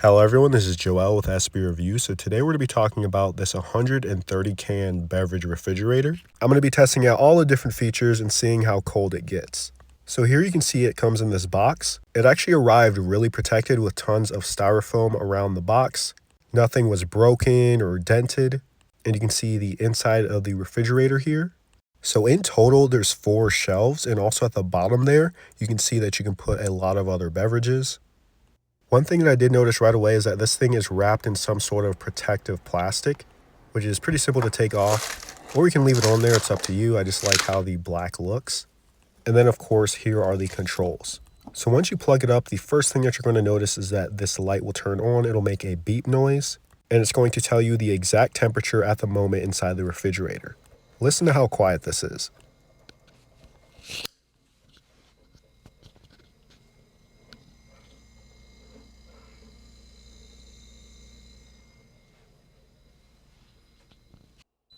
Hello everyone, this is Joel with SB Review. So today we're going to be talking about this 130 can beverage refrigerator. I'm going to be testing out all the different features and seeing how cold it gets. So here you can see it comes in this box. It actually arrived really protected with tons of styrofoam around the box. Nothing was broken or dented. And you can see the inside of the refrigerator here. So in total, there's 4 shelves, and also at the bottom there, you can see that you can put a lot of other beverages. One thing that I did notice right away is that this thing is wrapped in some sort of protective plastic, which is pretty simple to take off, or you can leave it on there. It's up to you. I just like how the black looks. And then, of course, here are the controls. So once you plug it up, the first thing that you're going to notice is that this light will turn on. It'll make a beep noise, and it's going to tell you the exact temperature at the moment inside the refrigerator. Listen to how quiet this is.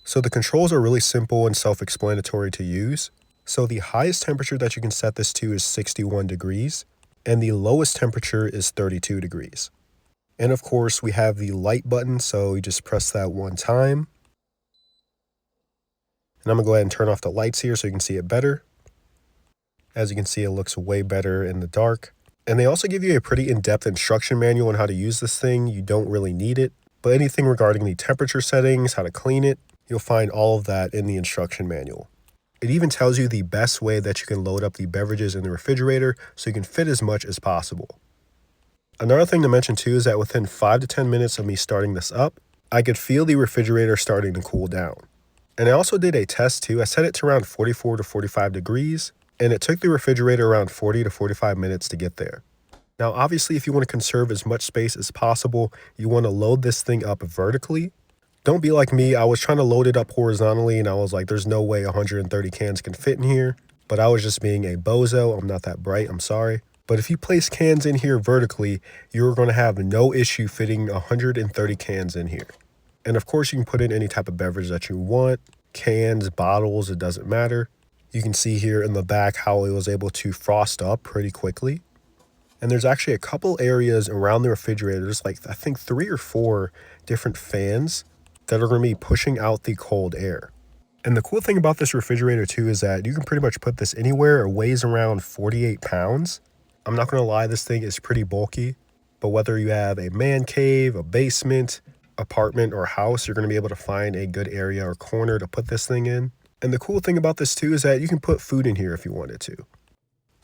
So the controls are really simple and self-explanatory to use. So the highest temperature that you can set this to is 61 degrees, and the lowest temperature is 32 degrees. And of course, we have the light button, so you just press that one time. And I'm gonna go ahead and turn off the lights here so you can see it better. As you can see, it looks way better in the dark. And they also give you a pretty in-depth instruction manual on how to use this thing. You don't really need it, but anything regarding the temperature settings, how to clean it, you'll find all of that in the instruction manual. It even tells you the best way that you can load up the beverages in the refrigerator so you can fit as much as possible. Another thing to mention too is that within 5 to 10 minutes of me starting this up, I could feel the refrigerator starting to cool down. And I also did a test too. I set it to around 44 to 45 degrees, and it took the refrigerator around 40 to 45 minutes to get there. Now, obviously, if you want to conserve as much space as possible, you want to load this thing up vertically. Don't be like me. I was trying to load it up horizontally, and I was like, there's no way 130 cans can fit in here. But I was just being a bozo. I'm not that bright. I'm sorry. But if you place cans in here vertically, you're going to have no issue fitting 130 cans in here. And of course, you can put in any type of beverage that you want. Cans, bottles, it doesn't matter. You can see here in the back how it was able to frost up pretty quickly. And there's actually a couple areas around the refrigerator. There's like, I think 3 or 4 different fans that are going to be pushing out the cold air. And the cool thing about this refrigerator too is that you can pretty much put this anywhere. It weighs around 48 pounds. I'm not going to lie, this thing is pretty bulky, but whether you have a man cave, a basement, apartment, or house, you're going to be able to find a good area or corner to put this thing in. And the cool thing about this too is that you can put food in here if you wanted to.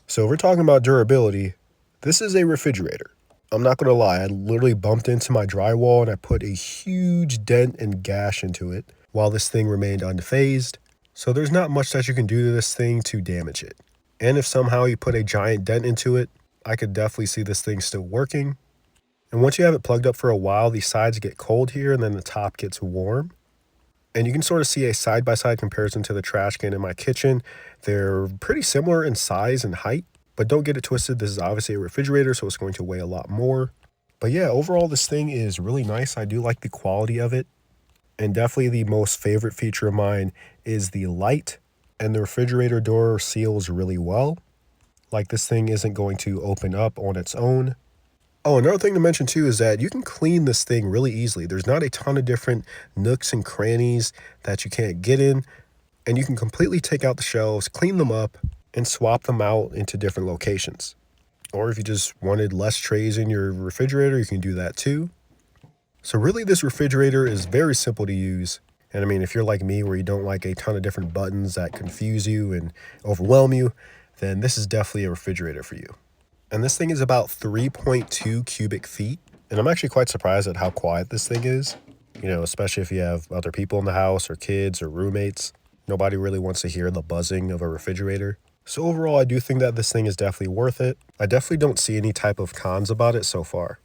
So if we're talking about durability, this is a refrigerator. I'm not going to lie, I literally bumped into my drywall and I put a huge dent and gash into it while this thing remained unfazed. So there's not much that you can do to this thing to damage it. And if somehow you put a giant dent into it, I could definitely see this thing still working. And once you have it plugged up for a while, the sides get cold here and then the top gets warm. And you can sort of see a side-by-side comparison to the trash can in my kitchen. They're pretty similar in size and height. But don't get it twisted, this is obviously a refrigerator, so it's going to weigh a lot more. But yeah, overall this thing is really nice. I do like the quality of it. And definitely the most favorite feature of mine is the light. And the refrigerator door seals really well. Like, this thing isn't going to open up on its own. Oh, another thing to mention too is that you can clean this thing really easily. There's not a ton of different nooks and crannies that you can't get in. And you can completely take out the shelves, clean them up, and swap them out into different locations. Or if you just wanted less trays in your refrigerator, you can do that too. So really, this refrigerator is very simple to use. And I mean, if you're like me where you don't like a ton of different buttons that confuse you and overwhelm you, then this is definitely a refrigerator for you. And this thing is about 3.2 cubic feet. And I'm actually quite surprised at how quiet this thing is. You know, especially if you have other people in the house or kids or roommates. Nobody really wants to hear the buzzing of a refrigerator. So overall, I do think that this thing is definitely worth it. I definitely don't see any type of cons about it so far.